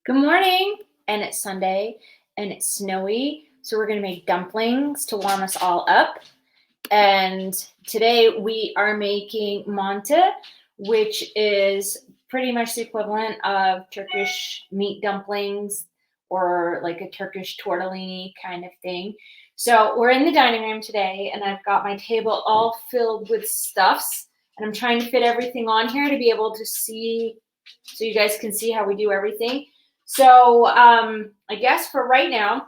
Good morning. And it's Sunday and it's snowy. So we're going to make dumplings to warm us all up. And today we are making Manti, which is pretty much the equivalent of Turkish meat dumplings or like a Turkish tortellini kind of thing. So we're in the dining room today and I've got my table all filled with stuffs and I'm trying to fit everything on here to be able to see so you guys can see how we do everything. So I guess for right now,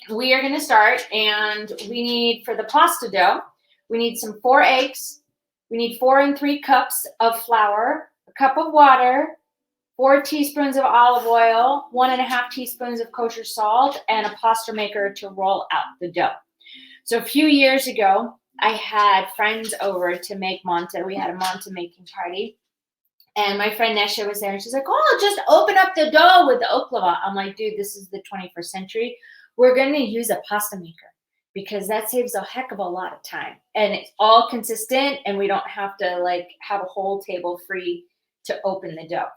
we are going to start, and we need, for the pasta dough, we need some 4 eggs. We need 4 3 cups of flour, a cup of water, 4 teaspoons of olive oil, 1.5 teaspoons of kosher salt, and a pasta maker to roll out the dough. So a few years ago, I had friends over to make Manti. We had a Manti making party. And my friend Nesha was there, and she's like, "Oh, just open up the dough with the oklava." I'm like, "Dude, this is the 21st century. We're going to use a pasta maker because that saves a heck of a lot of time, and it's all consistent, and we don't have to like have a whole table free to open the dough."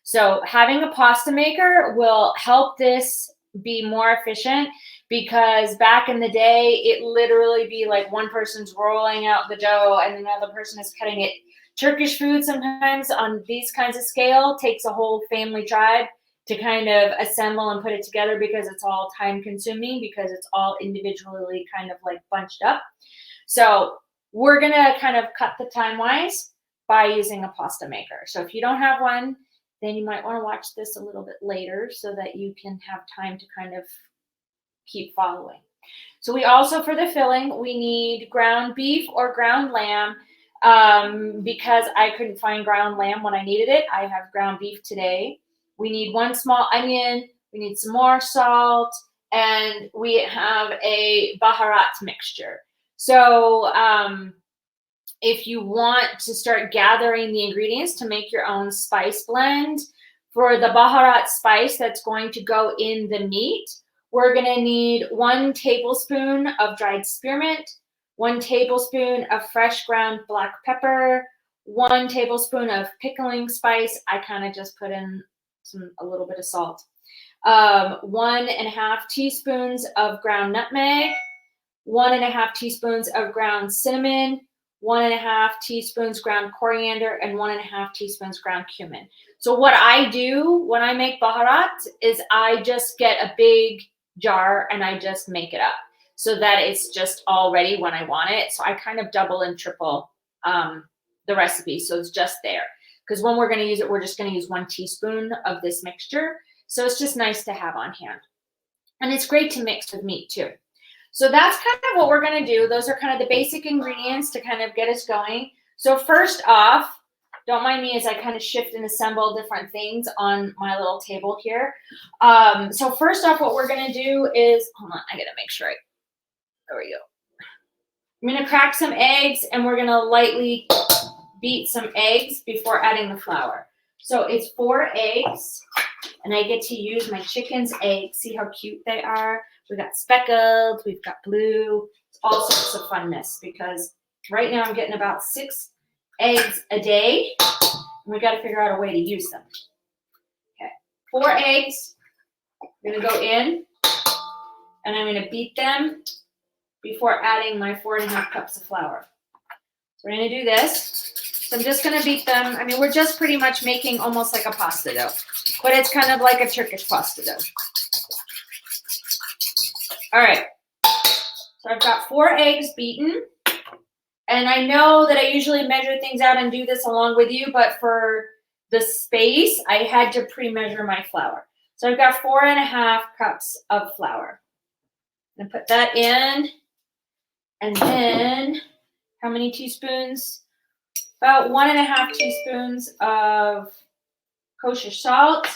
So having a pasta maker will help this be more efficient because back in the day, it literally be like one person's rolling out the dough and another person is cutting it. Turkish food sometimes on these kinds of scale takes a whole family tribe to kind of assemble and put it together because it's all time consuming because it's all individually kind of like bunched up. So we're going to kind of cut the time wise by using a pasta maker. So if you don't have one, then you might want to watch this a little bit later so that you can have time to kind of keep following. So we also, for the filling, we need ground beef or ground lamb. Because I couldn't find ground lamb when I needed it, I have ground beef today. We need 1 small onion, we need some more salt, and we have a Baharat mixture. So if you want to start gathering the ingredients to make your own spice blend, for the Baharat spice that's going to go in the meat, we're going to need 1 tablespoon of dried spearmint, 1 tablespoon of fresh ground black pepper, 1 tablespoon of pickling spice. I kind of just put in a little bit of salt. 1.5 teaspoons of ground nutmeg, 1.5 teaspoons of ground cinnamon, 1.5 teaspoons ground coriander, and 1.5 teaspoons ground cumin. So what I do when I make Baharat is I just get a big jar and I just make it up so that it's just all ready when I want it. So I kind of double and triple the recipe. So it's just there. Because when we're going to use it, we're just going to use 1 teaspoon of this mixture. So it's just nice to have on hand. And it's great to mix with meat too. So that's kind of what we're going to do. Those are kind of the basic ingredients to kind of get us going. So first off, don't mind me as I kind of shift and assemble different things on my little table here. So first off, what we're going to do is, hold on, I got to make sure there we go. I'm going to crack some eggs and we're going to lightly beat some eggs before adding the flour. So it's 4 eggs and I get to use my chicken's eggs. See how cute they are? We've got speckled, we've got blue, it's all sorts of funness because right now I'm getting about 6 eggs a day and we got to figure out a way to use them. Okay, 4 eggs, I'm going to go in and I'm going to beat them before adding my 4.5 cups of flour. So we're going to do this. So I'm just going to beat them. I mean, we're just pretty much making almost like a pasta dough, but it's kind of like a Turkish pasta dough. All right. So I've got 4 eggs beaten. And I know that I usually measure things out and do this along with you, but for the space, I had to pre-measure my flour. So I've got 4.5 cups of flour. I'm going to put that in. And then, how many teaspoons? About 1.5 teaspoons of kosher salt.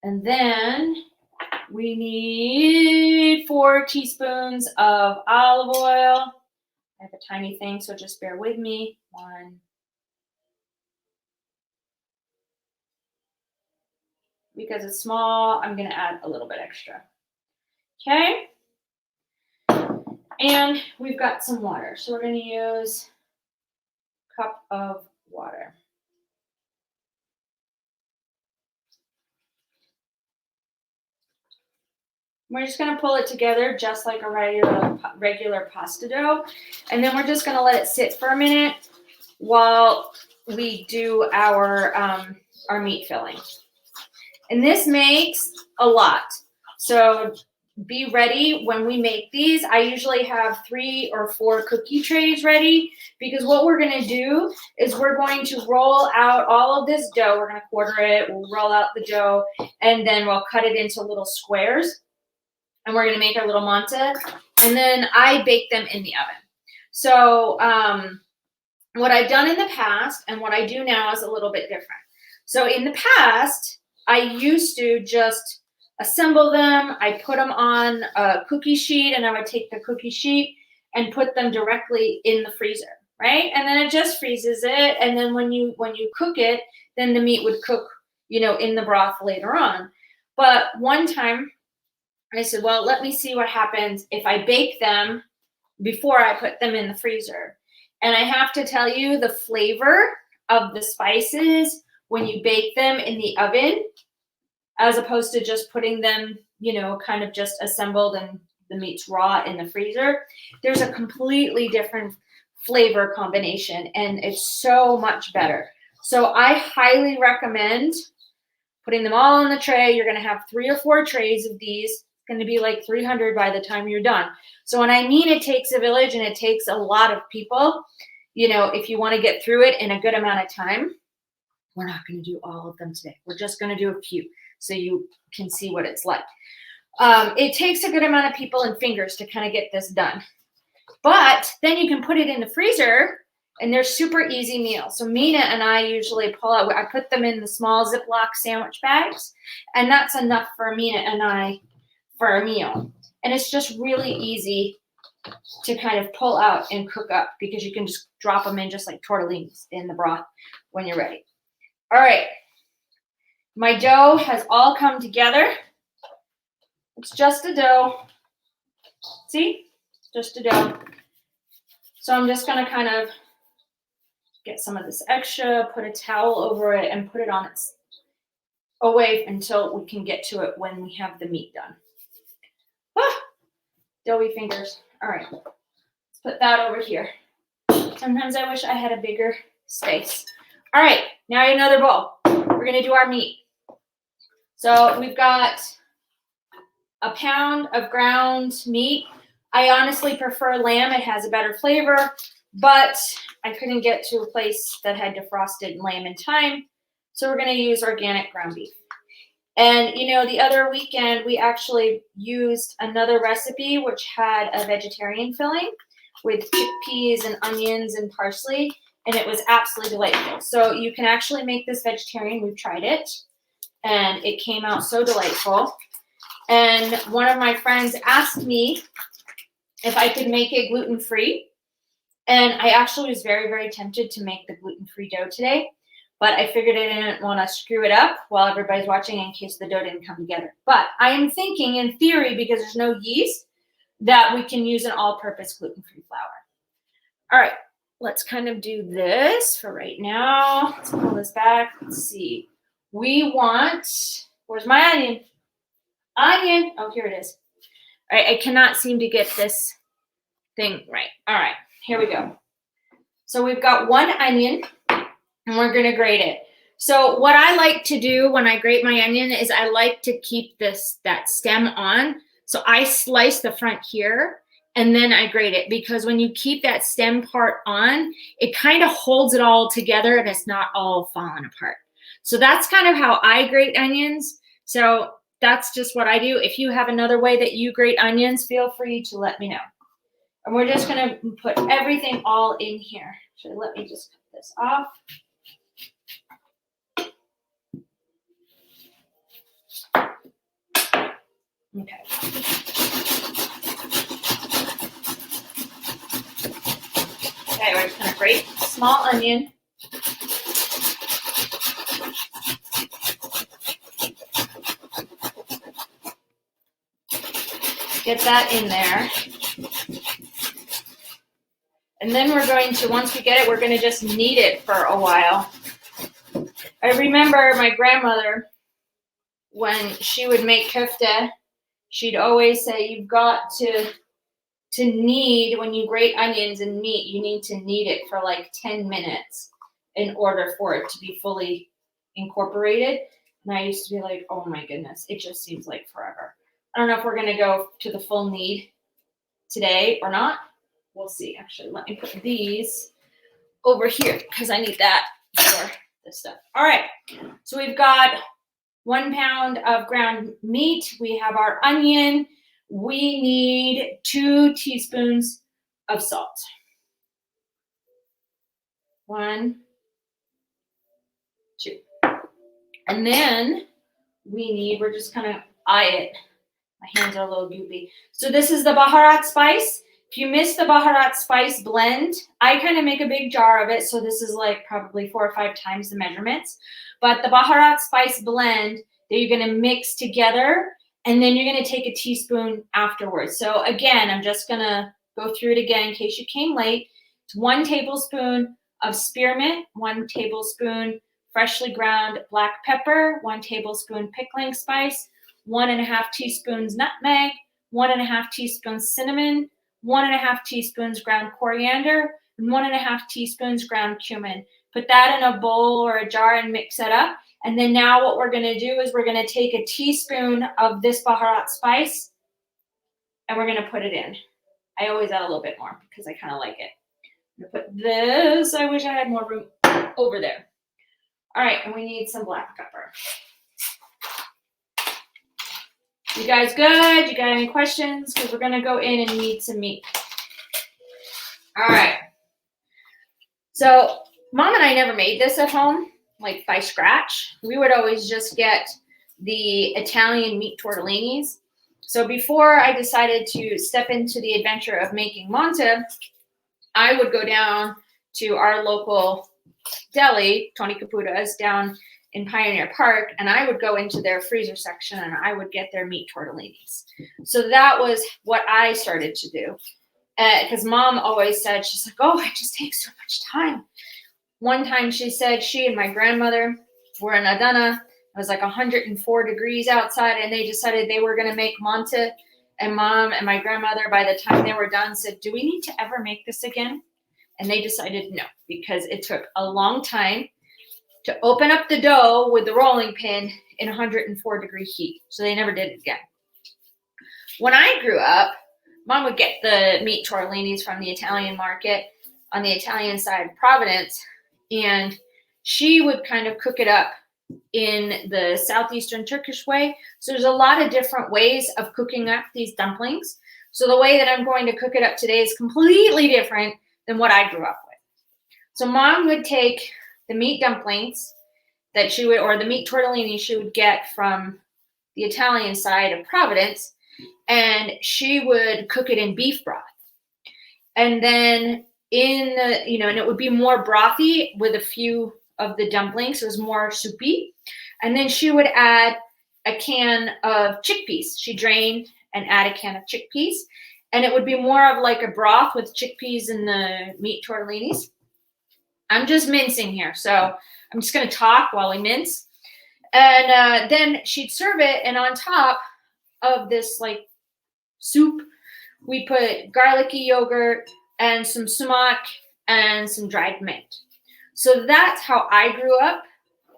And then we need 4 teaspoons of olive oil. I have a tiny thing, so just bear with me. 1. Because it's small, I'm going to add a little bit extra. Okay. And we've got some water. So we're going to use a cup of water. We're just going to pull it together just like a regular pasta dough. And then we're just going to let it sit for a minute while we do our meat filling. And this makes a lot. So be ready when we make these. I usually have 3 or 4 cookie trays ready, because what we're going to do is we're going to roll out all of this dough. We're going to quarter it. We'll roll out the dough, and then we'll cut it into little squares. And we're going to make our little manta, and then I bake them in the oven. So what I've done in the past and what I do now is a little bit different. So in the past, I used to just assemble them. I put them on a cookie sheet, and I would take the cookie sheet and put them directly in the freezer, right? And then it just freezes it. And then when you cook it, then the meat would cook, in the broth later on. But one time I said, well, let me see what happens if I bake them before I put them in the freezer. And I have to tell you, the flavor of the spices when you bake them in the oven, as opposed to just putting them, kind of just assembled and the meat's raw in the freezer, there's a completely different flavor combination, and it's so much better. So I highly recommend putting them all in the tray. You're going to have 3 or 4 trays of these. It's going to be like 300 by the time you're done. So when I mean it takes a village and it takes a lot of people, if you want to get through it in a good amount of time, we're not going to do all of them today. We're just going to do a few so you can see what it's like. It takes a good amount of people and fingers to kind of get this done. But then you can put it in the freezer, and they're super easy meals. So Mina and I usually pull out, I put them in the small Ziploc sandwich bags, and that's enough for Mina and I for a meal. And it's just really easy to kind of pull out and cook up, because you can just drop them in just like tortellinis in the broth when you're ready. All right. My dough has all come together. It's just a dough. See? Just a dough. So I'm just going to kind of get some of this extra, put a towel over it, and put it on its away until we can get to it when we have the meat done. Ah, doughy fingers. All right. Let's put that over here. Sometimes I wish I had a bigger space. All right. Now another bowl. We're going to do our meat. So we've got a pound of ground meat. I honestly prefer lamb. It has a better flavor, but I couldn't get to a place that had defrosted lamb in time. So we're going to use organic ground beef. And, the other weekend, we actually used another recipe which had a vegetarian filling with chickpeas and onions and parsley, and it was absolutely delightful. So you can actually make this vegetarian. We've tried it, and it came out so delightful. And one of my friends asked me if I could make it gluten-free. And I actually was very, very tempted to make the gluten-free dough today, but I figured I didn't want to screw it up while everybody's watching in case the dough didn't come together. But I am thinking, in theory, because there's no yeast, that we can use an all-purpose gluten-free flour. All right, let's kind of do this for right now. Let's pull this back. Let's see. We want, where's my onion? Onion. Oh, here it is. All right, I cannot seem to get this thing right. All right, here we go. So we've got 1 onion, and we're going to grate it. So what I like to do when I grate my onion is I like to keep that stem on. So I slice the front here, and then I grate it, because when you keep that stem part on, it kind of holds it all together and it's not all falling apart. So that's kind of how I grate onions. So that's just what I do. If you have another way that you grate onions, feel free to let me know. And we're just going to put everything all in here. So let me just cut this off. Okay. Okay, we're just going to grate a small onion. Get that in there. And then we're going to, once we get it, we're going to just knead it for a while. I remember my grandmother, when she would make kofta, she'd always say you've got to knead, when you grate onions and meat, you need to knead it for like 10 minutes in order for it to be fully incorporated. And I used to be like, oh my goodness, it just seems like forever. I don't know if we're gonna go to the full knead today or not. We'll see. Actually, let me put these over here because I need that for this stuff. All right, so we've got 1 pound of ground meat. We have our onion. We need 2 teaspoons of salt. 1, 2. And then we're just gonna eye it. My hands are a little goopy. So this is the Baharat spice. If you miss the Baharat spice blend, I kind of make a big jar of it. So this is like probably 4 or 5 times the measurements. But the Baharat spice blend that you're gonna mix together, and then you're gonna take a teaspoon afterwards. So again, I'm just gonna go through it again in case you came late. It's 1 tablespoon of spearmint, 1 tablespoon freshly ground black pepper, 1 tablespoon pickling spice, 1.5 teaspoons nutmeg, 1.5 teaspoons cinnamon, 1.5 teaspoons ground coriander, and 1.5 teaspoons ground cumin. Put that in a bowl or a jar and mix it up. And then now what we're gonna do is we're gonna take a teaspoon of this Baharat spice and we're gonna put it in. I always add a little bit more because I kind of like it. I'm gonna put this, I wish I had more room over there. All right, and we need some black pepper. You guys good? You got any questions? Because we're gonna go in and knead some meat. All right. So Mom and I never made this at home, like by scratch. We would always just get the Italian meat tortellinis. So before I decided to step into the adventure of making Manti, I would go down to our local deli, Tony Caputa's, down in Pioneer Park, and I would go into their freezer section and I would get their meat tortellinis. So that was what I started to do. Because Mom always said, she's like, oh, it just takes so much time. One time she said she and my grandmother were in Adana. It was like 104 degrees outside, and they decided they were going to make Manti. And Mom and my grandmother, by the time they were done, said, do we need to ever make this again? And they decided no, because it took a long time to open up the dough with the rolling pin in 104 degree heat. So they never did it again. When I grew up, Mom would get the meat tortellinis from the Italian market on the Italian side of Providence, and she would kind of cook it up in the southeastern Turkish way. So there's a lot of different ways of cooking up these dumplings. So the way that I'm going to cook it up today is completely different than what I grew up with. So Mom would take the meat dumplings that she would, or the meat tortellini she would get from the Italian side of Providence, and she would cook it in beef broth. And then in the, and it would be more brothy with a few of the dumplings. So it was more soupy. And then she would add a can of chickpeas. She drained and add a can of chickpeas. And it would be more of like a broth with chickpeas and the meat tortellinis. I'm just mincing here. So I'm just going to talk while we mince. And then she'd serve it. And on top of this like soup, we put garlicky yogurt and some sumac and some dried mint. So that's how I grew up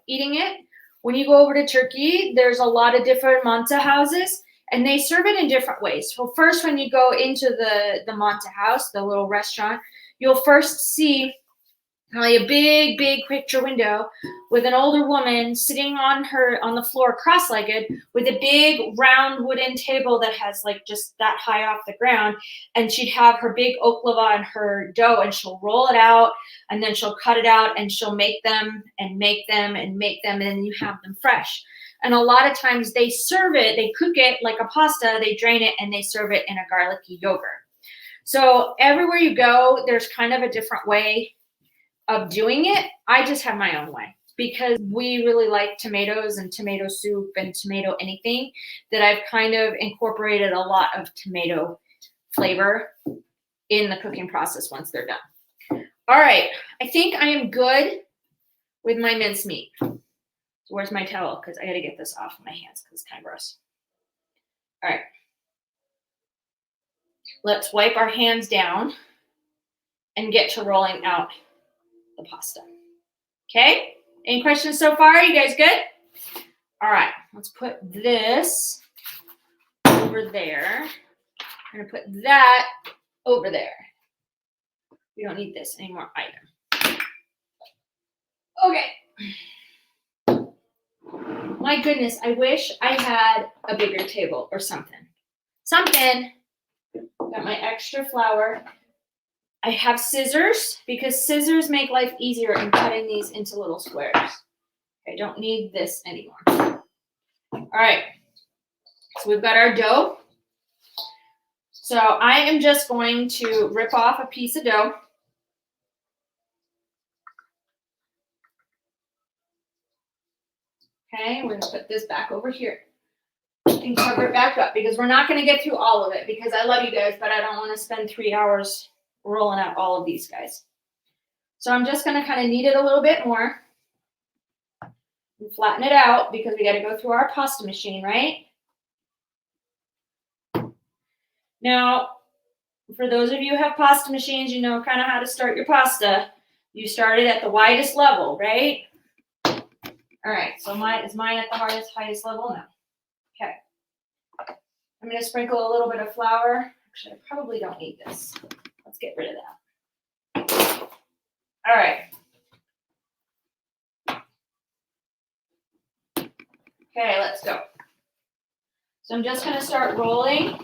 eating it. When you go over to Turkey, there's a lot of different Manti houses, and they serve it in different ways. So first, when you go into the Manti house, the little restaurant, you'll first see a big picture window with an older woman sitting on the floor cross-legged with a big round wooden table that has like just that high off the ground, and she'd have her big oklava and her dough, and she'll roll it out and then she'll cut it out and she'll make them and make them and make them, and then you have them fresh. And a lot of times they serve it, they cook it like a pasta, they drain it, and they serve it in a garlicky yogurt. So everywhere you go, there's kind of a different way of doing it. I just have my own way because we really like tomatoes and tomato soup and tomato anything, that I've kind of incorporated a lot of tomato flavor in the cooking process once they're done. All right, I think I am good with my mincemeat. So where's my towel? Because I got to get this off of my hands because it's kind of gross. All right, let's wipe our hands down and get to rolling out the pasta. Okay? Any questions so far? You guys good? All right, let's put this over there. I'm gonna put that over there. We don't need this anymore either. Okay. My goodness, I wish I had a bigger table or something. Got my extra flour. I have scissors because scissors make life easier in cutting these into little squares. I don't need this anymore. All right, so we've got our dough. So I am just going to rip off a piece of dough. Okay, we're gonna put this back over here and cover it back up because we're not gonna get through all of it because I love you guys, but I don't wanna spend 3 hours rolling out all of these guys. So I'm just gonna kind of knead it a little bit more and flatten it out because we gotta go through our pasta machine, right? Now, for those of you who have pasta machines, you know kind of how to start your pasta. You start it at the widest level, right? All right, so is mine at the highest level? No. Okay. I'm going to sprinkle a little bit of flour. Actually, I probably don't need this. Let's get rid of that. All right. Okay, let's go. So I'm just going to start rolling.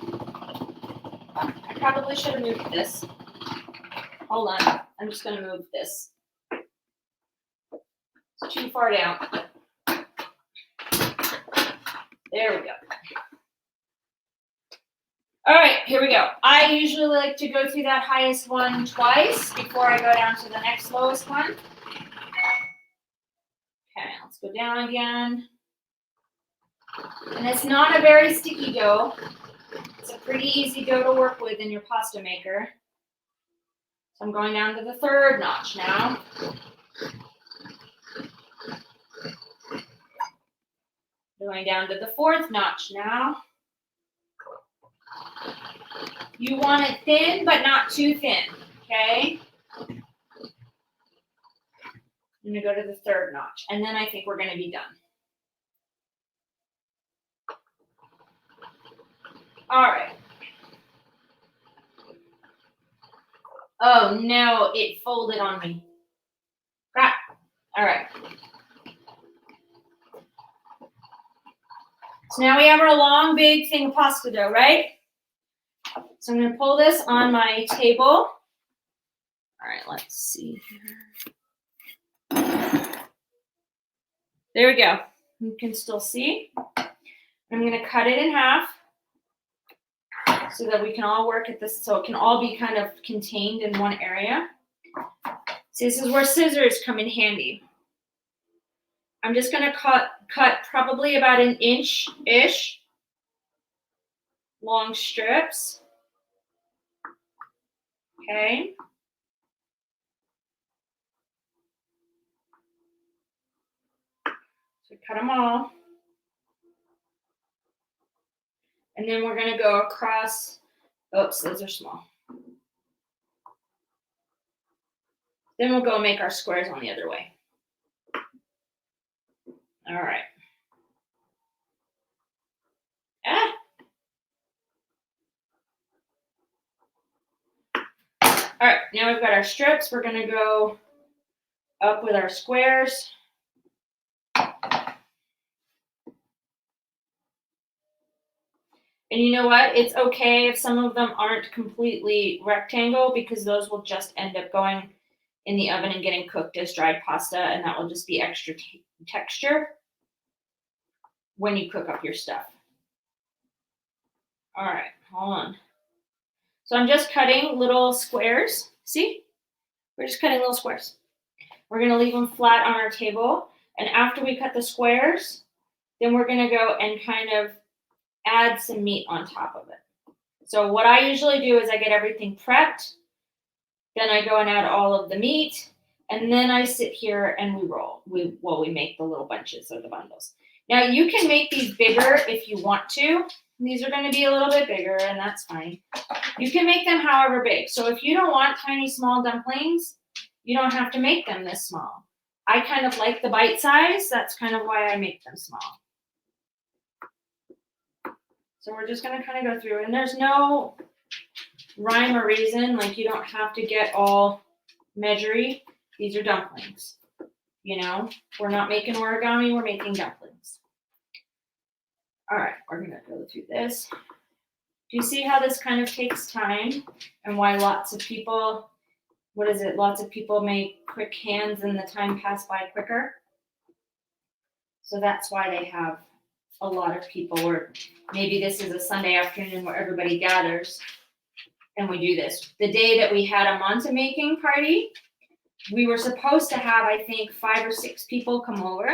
I probably should have moved this. Hold on. I'm just going to move this. It's too far down. There we go. All right, here we go. I usually like to go through that highest one twice before I go down to the next lowest one. Okay, let's go down again. And it's not a very sticky dough. It's a pretty easy dough to work with in your pasta maker. So I'm going down to the third notch now. Going down to the fourth notch now. You want it thin, but not too thin, okay? I'm gonna go to the third notch, and then I think we're gonna be done. All right. Oh no, it folded on me. Crap. All right. So now we have our long, big thing of pasta dough, right? So I'm going to pull this on my table. All right, let's see here. There we go. You can still see. I'm going to cut it in half so that we can all work at this, so it can all be kind of contained in one area. So this is where scissors come in handy. I'm just going to cut probably about an inch-ish long strips. Okay. So cut them all. And then we're going to go across. Oops, those are small. Then we'll go make our squares on the other way. All right. All right, now we've got our strips. We're going to go up with our squares. And you know what? It's okay if some of them aren't completely rectangle because those will just end up going in the oven and getting cooked as dried pasta, and that will just be extra texture when you cook up your stuff. All right, hold on. So I'm just cutting little squares. See? We're just cutting little squares. We're going to leave them flat on our table, and after we cut the squares, then we're going to go and kind of add some meat on top of it. So what I usually do is I get everything prepped, then I go and add all of the meat, and then I sit here and we roll. We make the little bunches or the bundles. Now you can make these bigger if you want to. These are going to be a little bit bigger, and that's fine. You can make them however big. So if you don't want tiny, small dumplings, you don't have to make them this small. I kind of like the bite size. That's kind of why I make them small. So we're just going to kind of go through. And there's no rhyme or reason. Like, you don't have to get all measury. These are dumplings. You know, we're not making origami. We're making dumplings. All right, we're going to go through this. Do you see how this kind of takes time and why lots of people, lots of people make quick hands and the time pass by quicker? So that's why they have a lot of people, or maybe this is a Sunday afternoon where everybody gathers and we do this. The day that we had a Manti making party, we were supposed to have, I think, 5 or 6 people come over.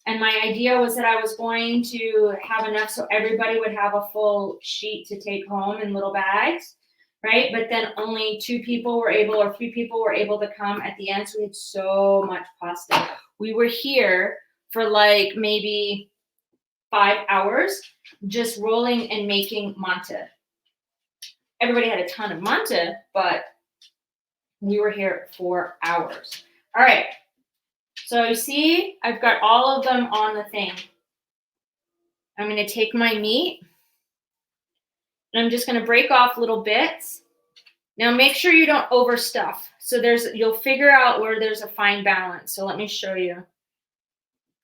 And my idea was that I was going to have enough so everybody would have a full sheet to take home in little bags, right? But then only 2 people were able, or 3 people were able to come at the end. So we had so much pasta. We were here for like maybe 5 hours just rolling and making Manti. Everybody had a ton of Manti, but we were here for hours. All right. So you see, I've got all of them on the thing. I'm going to take my meat and I'm just going to break off little bits. Now make sure you don't overstuff. So you'll figure out where there's a fine balance. So let me show you.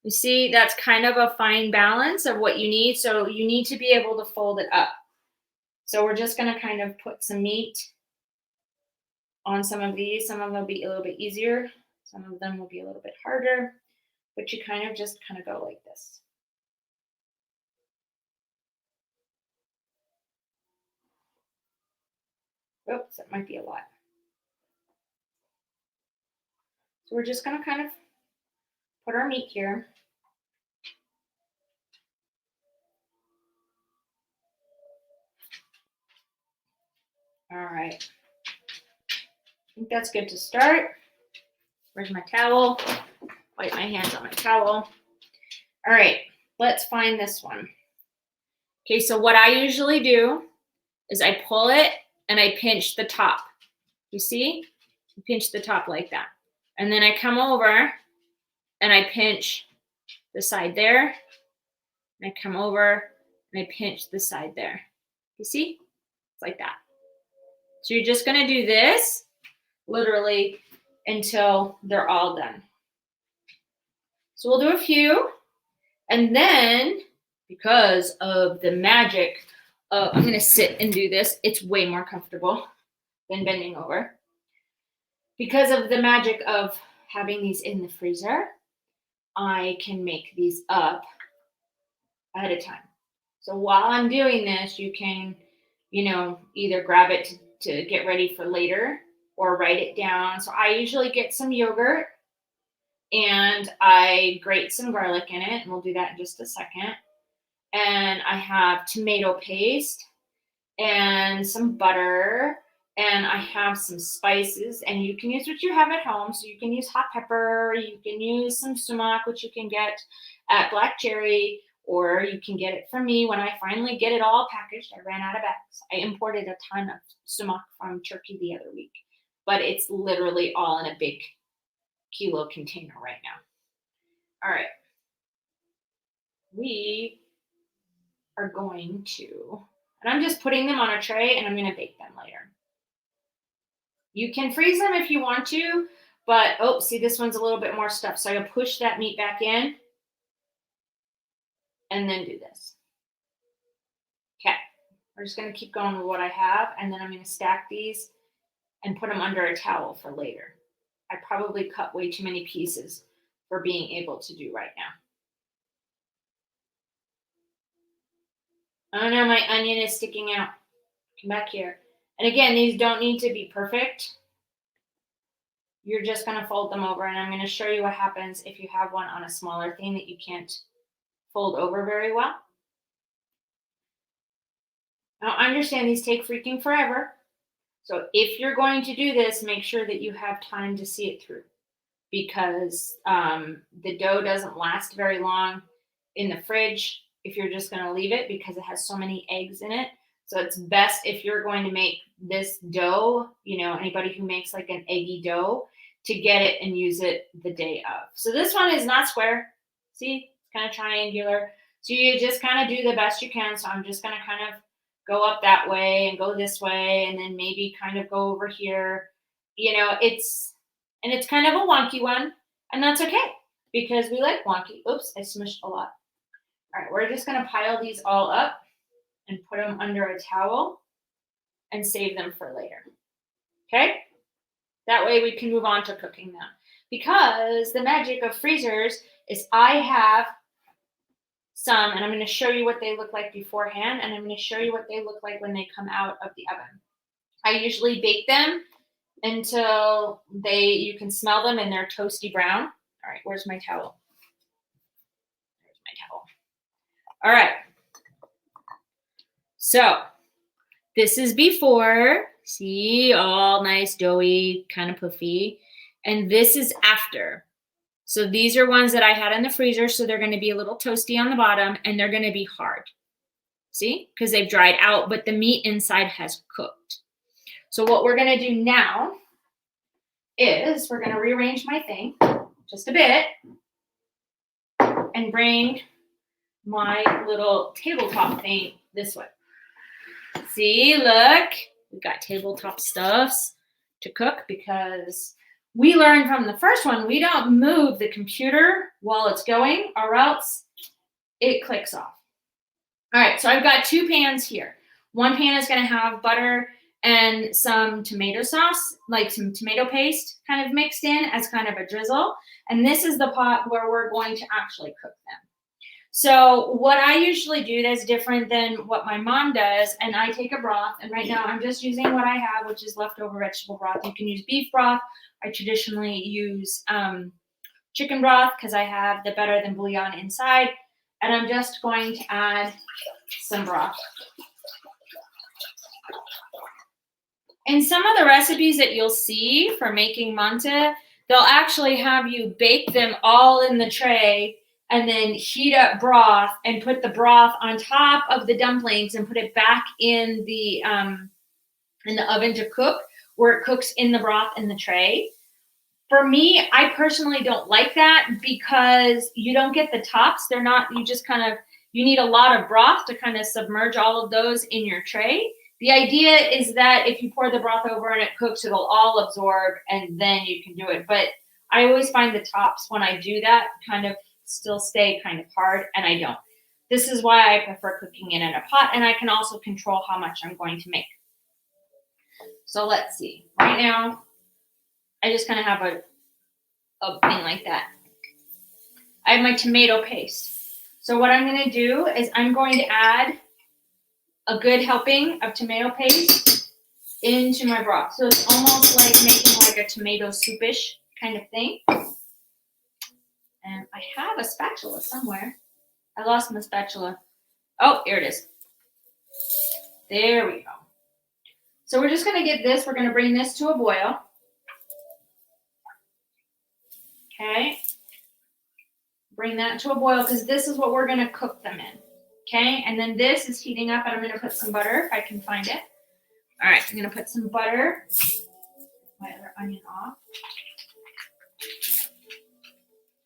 You see, that's kind of a fine balance of what you need. So you need to be able to fold it up. So we're just going to kind of put some meat on some of these. Some of them will be a little bit easier. Some of them will be a little bit harder, but you kind of go like this. Oops, that might be a lot. So we're just going to kind of put our meat here. All right. I think that's good to start. Where's my towel? Wipe my hands on my towel. All right, let's find this one. Okay, so what I usually do is I pull it and I pinch the top. You see? I pinch the top like that. And then I come over and I pinch the side there. And I come over and I pinch the side there. You see? It's like that. So you're just gonna do this literally until they're all done. So we'll do a few, and then because of the magic of, I'm gonna sit and do this. It's way more comfortable than bending over. Because of the magic of having these in the freezer, I can make these up ahead of time. So while I'm doing this, you can, either grab it to get ready for later or write it down. So I usually get some yogurt and I grate some garlic in it, and we'll do that in just a second. And I have tomato paste and some butter, and I have some spices, and you can use what you have at home. So you can use hot pepper, you can use some sumac, which you can get at Black Cherry, or you can get it from me when I finally get it all packaged. I ran out of bags. I imported a ton of sumac from Turkey the other week, but it's literally all in a big kilo container right now. All right. We are going to, and I'm just putting them on a tray and I'm going to bake them later. You can freeze them if you want to, but, see, this one's a little bit more stuffed. So I'm going to push that meat back in and then do this. Okay. We're just going to keep going with what I have, and then I'm going to stack these and put them under a towel for later. I probably cut way too many pieces for being able to do right now. Oh no, my onion is sticking out. Come back here. And again, these don't need to be perfect. You're just going to fold them over, and I'm going to show you what happens if you have one on a smaller thing that you can't fold over very well. Now, understand these take freaking forever. So if you're going to do this, make sure that you have time to see it through, because the dough doesn't last very long in the fridge if you're just going to leave it, because it has so many eggs in it. So it's best if you're going to make this dough, you know, anybody who makes like an eggy dough, to get it and use it the day of. So this one is not square. See, it's kind of triangular. So you just kind of do the best you can. So I'm just going to kind of go up that way and go this way, and then maybe kind of go over here. You know, it's kind of a wonky one, and that's okay because we like wonky. Oops, I smushed a lot. All right, we're just going to pile these all up and put them under a towel and save them for later. Okay? That way we can move on to cooking them. Because the magic of freezers is I have some, and I'm going to show you what they look like beforehand, and I'm going to show you what they look like when they come out of the oven. I usually bake them until you can smell them and they're toasty brown. All right, where's my towel? There's my towel. All right. So this is before. See, all nice, doughy, kind of puffy. And this is after. So these are ones that I had in the freezer, so they're going to be a little toasty on the bottom, and they're going to be hard. See? Because they've dried out, but the meat inside has cooked. So what we're going to do now is we're going to rearrange my thing just a bit and bring my little tabletop thing this way. See, look, we've got tabletop stuffs to cook because we learned from the first one, we don't move the computer while it's going or else it clicks off. All right, so I've got 2 pans here. One pan is going to have butter and some tomato sauce, like some tomato paste kind of mixed in as kind of a drizzle. And this is the pot where we're going to actually cook them. So what I usually do that's different than what my mom does, and I take a broth, and right now I'm just using what I have, which is leftover vegetable broth. You can use beef broth. I traditionally use chicken broth because I have the better than bouillon inside. And I'm just going to add some broth. In some of the recipes that you'll see for making manta, they'll actually have you bake them all in the tray and then heat up broth and put the broth on top of the dumplings and put it back in the oven to cook, where it cooks in the broth in the tray. For me, I personally don't like that because you don't get the tops. They're not, you need a lot of broth to kind of submerge all of those in your tray. The idea is that if you pour the broth over and it cooks, it'll all absorb and then you can do it. But I always find the tops when I do that kind of still stay kind of hard, and I don't. This is why I prefer cooking it in a pot, and I can also control how much I'm going to make. So let's see. Right now, I just kind of have a thing like that. I have my tomato paste. So what I'm going to do is I'm going to add a good helping of tomato paste into my broth. So it's almost like making like a tomato soupish kind of thing. And I have a spatula somewhere. I lost my spatula. Oh, here it is. There we go. So we're just going to get this. We're going to bring this to a boil. Okay. Bring that to a boil because this is what we're going to cook them in. Okay. And then this is heating up, and I'm going to put some butter if I can find it. All right. I'm going to put some butter. My other onion off.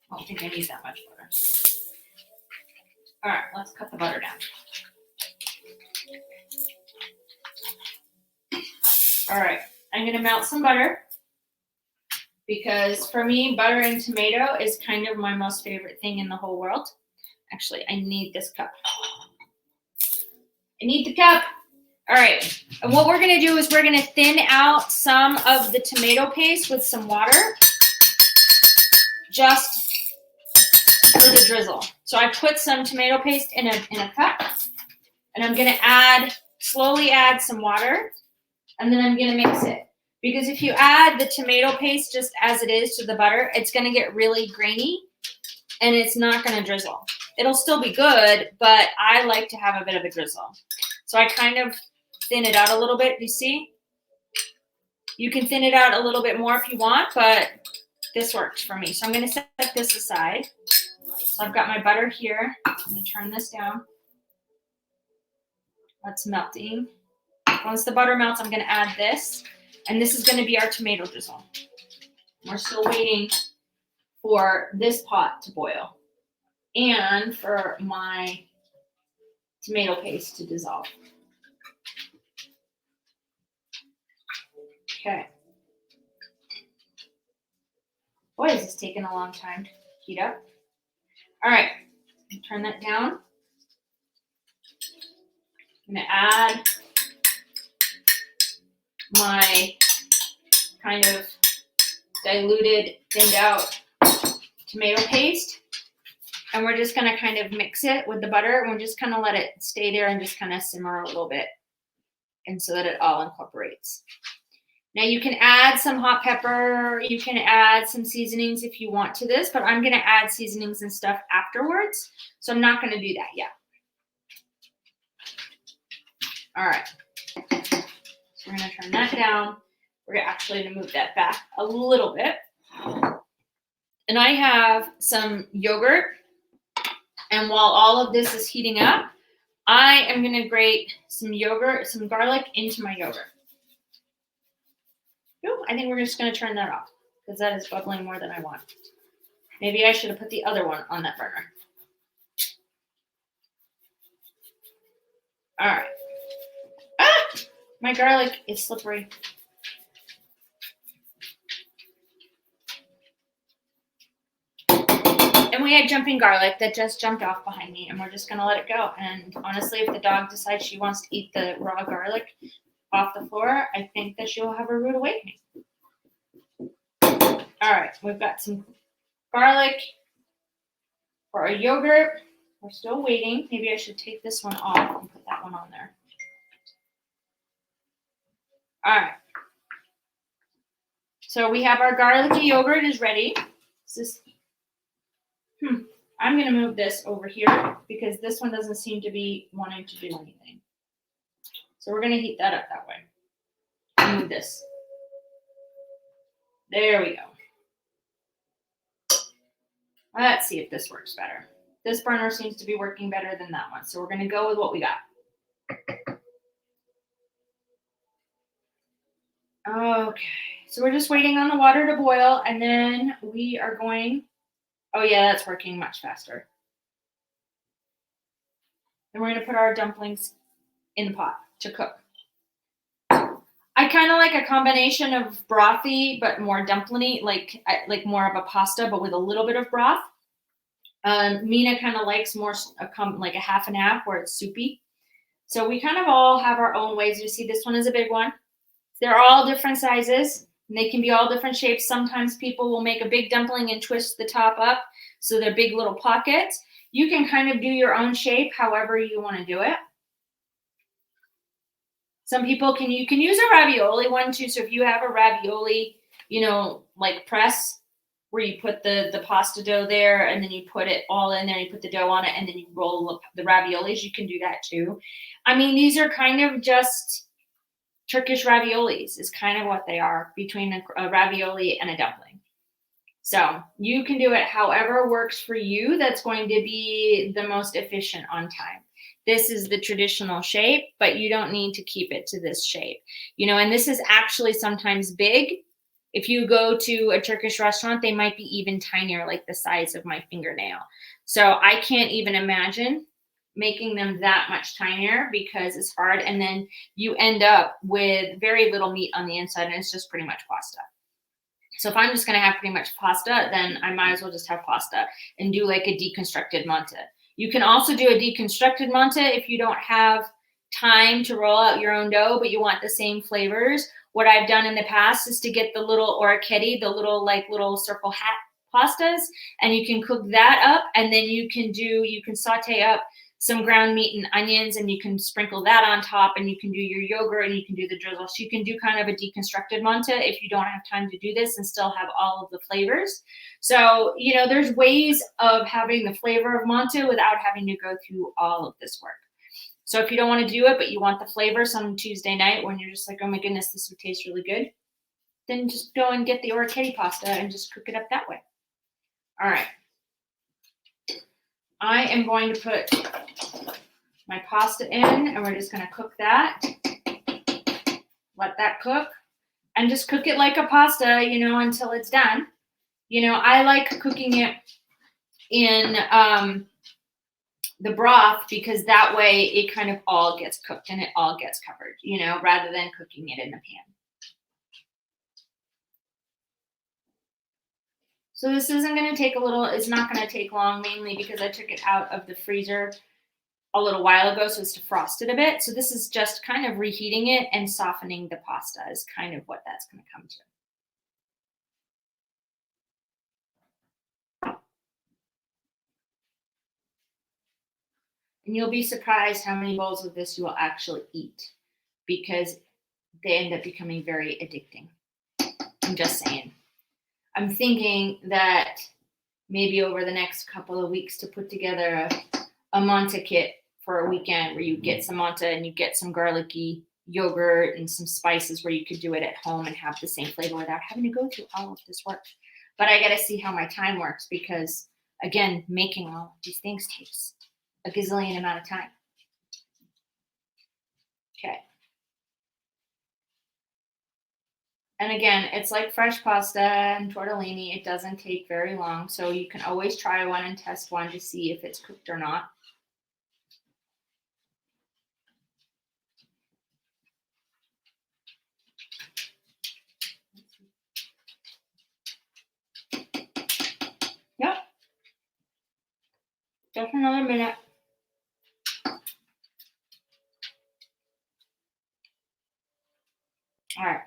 I don't think I need that much butter. All right, let's cut the butter down. All right, I'm going to melt some butter because for me, butter and tomato is kind of my most favorite thing in the whole world. Actually, I need this cup. I need the cup. All right, and what we're going to do is we're going to thin out some of the tomato paste with some water. Just for the drizzle. So I put some tomato paste in a cup, and I'm going to slowly add some water, and then I'm going to mix it. Because if you add the tomato paste just as it is to the butter, it's going to get really grainy, and it's not going to drizzle. It'll still be good, but I like to have a bit of a drizzle. So I kind of thin it out a little bit, you see? You can thin it out a little bit more if you want, but this works for me. So I'm going to set this aside. So I've got my butter here. I'm going to turn this down. That's melting. Once the butter melts, I'm going to add this. And this is going to be our tomato drizzle. We're still waiting for this pot to boil and for my tomato paste to dissolve. Okay. Boy, is this taking a long time to heat up. All right, turn that down. I'm going to add my kind of diluted, thinned out tomato paste. And we're just going to kind of mix it with the butter. And we're just kind of let it stay there and just kind of simmer a little bit. And so that it all incorporates. Now you can add some hot pepper. You can add some seasonings if you want to this. But I'm going to add seasonings and stuff afterwards. So I'm not going to do that yet. All right. So we're going to turn that down. We're actually going to move that back a little bit. And I have some yogurt. And while all of this is heating up, I am going to grate some yogurt, some garlic into my yogurt. Ooh, I think we're just going to turn that off because that is bubbling more than I want. Maybe I should have put the other one on that burner. All right. Ah! My garlic is slippery. And we had jumping garlic that just jumped off behind me, and we're just going to let it go. And honestly, if the dog decides she wants to eat the raw garlic off the floor, I think that she'll have a rude awakening. All right, we've got some garlic for our yogurt. We're still waiting. Maybe I should take this one off and put that one on there. All right. So we have our garlicky yogurt is ready. I'm going to move this over here because this one doesn't seem to be wanting to do anything. So we're going to heat that up that way. Move this. There we go. Let's see if this works better. This burner seems to be working better than that one. So we're going to go with what we got. Okay. So we're just waiting on the water to boil, and then we are going... Oh, yeah, that's working much faster. And we're going to put our dumplings in the pot to cook. I kind of like a combination of brothy, but more dumpling-y, like more of a pasta, but with a little bit of broth. Mina kind of likes more like a half and half where it's soupy. So we kind of all have our own ways. You see, this one is a big one. They're all different sizes. And they can be all different shapes. Sometimes people will make a big dumpling and twist the top up so they're big little pockets. You can kind of do your own shape however you want to do it. Some people you can use a ravioli one too. So if you have a ravioli, like press where you put the pasta dough there and then you put it all in there, you put the dough on it and then you roll up the raviolis, you can do that too. I mean, these are kind of just Turkish raviolis is kind of what they are between a ravioli and a dumpling. So you can do it however works for you. That's going to be the most efficient on time. This is the traditional shape, but you don't need to keep it to this shape. And this is actually sometimes big. If you go to a Turkish restaurant, they might be even tinier, like the size of my fingernail. So I can't even imagine making them that much tinier because it's hard. And then you end up with very little meat on the inside and it's just pretty much pasta. So if I'm just going to have pretty much pasta, then I might as well just have pasta and do like a deconstructed Manti. You can also do a deconstructed Manti if you don't have time to roll out your own dough, but you want the same flavors. What I've done in the past is to get the little orecchiette, the little circle hat pastas, and you can cook that up and then you can saute up some ground meat and onions and you can sprinkle that on top and you can do your yogurt and you can do the drizzle. So you can do kind of a deconstructed Manti if you don't have time to do this and still have all of the flavors. So, there's ways of having the flavor of Manti without having to go through all of this work. So if you don't want to do it, but you want the flavor some Tuesday night when you're just like, oh my goodness, this would taste really good, then just go and get the orecchiette pasta and just cook it up that way. All right. I am going to put my pasta in, and we're just gonna cook that. Let that cook, and just cook it like a pasta, until it's done. I like cooking it in the broth because that way it kind of all gets cooked and it all gets covered, rather than cooking it in the pan. So this isn't going to take it's not going to take long, mainly because I took it out of the freezer a little while ago, so it's defrosted a bit. So this is just kind of reheating it and softening the pasta is kind of what that's going to come to. And you'll be surprised how many bowls of this you will actually eat because they end up becoming very addicting. I'm just saying. I'm thinking that maybe over the next couple of weeks to put together a Manti kit for a weekend where you get some Manti and you get some garlicky yogurt and some spices where you could do it at home and have the same flavor without having to go through all of this work. But I got to see how my time works because, again, making all of these things takes a gazillion amount of time. Okay. And again, it's like fresh pasta and tortellini. It doesn't take very long. So you can always try one and test one to see if it's cooked or not. Yep. Just another minute. All right.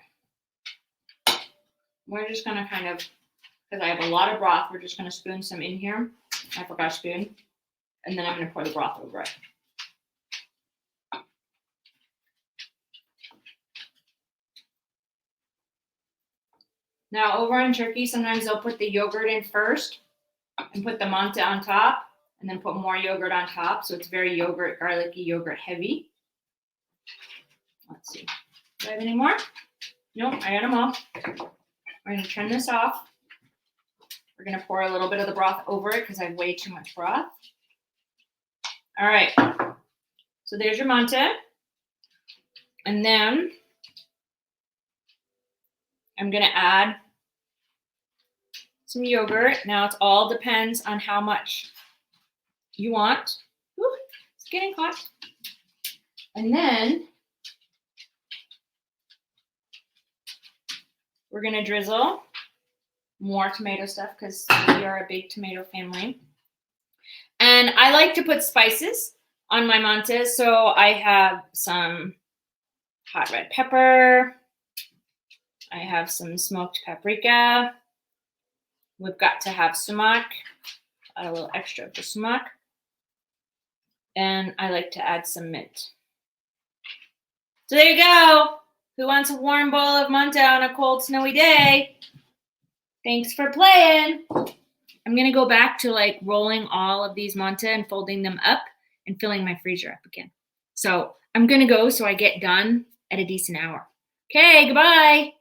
We're just going to kind of, because I have a lot of broth, we're just going to spoon some in here. I forgot to spoon. And then I'm going to pour the broth over it. Now, over in Turkey, sometimes they'll put the yogurt in first and put the Manti on top and then put more yogurt on top. So it's very yogurt, garlicky, yogurt heavy. Let's see. Do I have any more? Nope, I got them all. We're going to turn this off. We're going to pour a little bit of the broth over it because I have way too much broth. All right. So there's your Manti. And then I'm going to add some yogurt. Now it all depends on how much you want. Ooh, it's getting hot. And then we're going to drizzle more tomato stuff because we are a big tomato family. And I like to put spices on my Manti. So I have some hot red pepper. I have some smoked paprika. We've got to have sumac. Add a little extra of the sumac. And I like to add some mint. So there you go. Who wants a warm bowl of Manti on a cold, snowy day? Thanks for playing. I'm going to go back to like rolling all of these Manti and folding them up and filling my freezer up again. So I'm going to go so I get done at a decent hour. Okay, goodbye.